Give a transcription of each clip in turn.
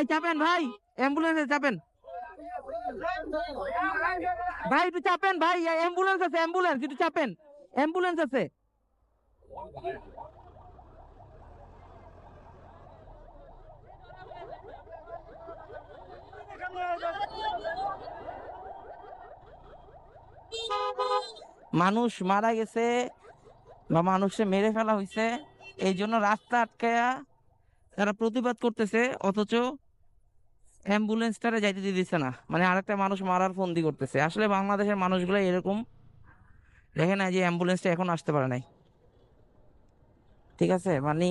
ভাই চাপেন ভাই, অ্যাম্বুলেন্সে চাপেন ভাই, একটু চাপেন ভাই, অ্যাম্বুলেন্স আছে, অ্যাম্বুলেন্স একটু চাপেন, অ্যাম্বুলেন্স আছে। মানুষ মারা গেছে বা মানুষে মেরে ফেলা হয়েছে, এই জন্য রাস্তা আটকায়া তারা প্রতিবাদ করতেছে, অথচ অ্যাম্বুলেন্সটারে যাইতে দিতেছে না, মানে আরেকটা মানুষ মারার ফন্দি করতেছে। আসলে বাংলাদেশের মানুষগুলো এরকম, দেখে না যে অ্যাম্বুলেন্সটা এখন আসতে পারে নাই। ঠিক আছে, মানে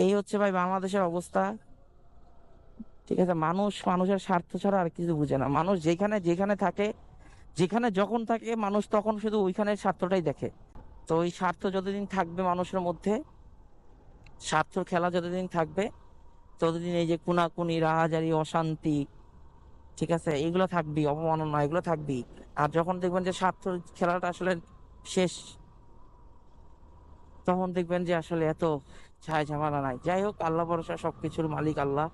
এই হচ্ছে ভাই বাংলাদেশের অবস্থা। ঠিক আছে, মানুষ মানুষের স্বার্থ ছাড়া আর কিছু বুঝে না। মানুষ যেখানে যেখানে থাকে, যেখানে যখন থাকে, মানুষ তখন শুধু ওইখানের স্বার্থটাই দেখে। তো ওই স্বার্থ যতদিন থাকবে মানুষের মধ্যে, স্বার্থর খেলা যতদিন থাকবে, ততদিন এই যে খুনাখুনি, রাহাজারি, অশান্তি, ঠিক আছে, এগুলো থাকবেই, অপমাননা এগুলো থাকবেই। আর যখন দেখবেন যে স্বার্থর খেলাটা আসলে শেষ, তখন দেখবেন যে আসলে এত ছায় ঝামেলা নাই। যাই হোক, আল্লাহ ভরসা, সবকিছুর মালিক আল্লাহ।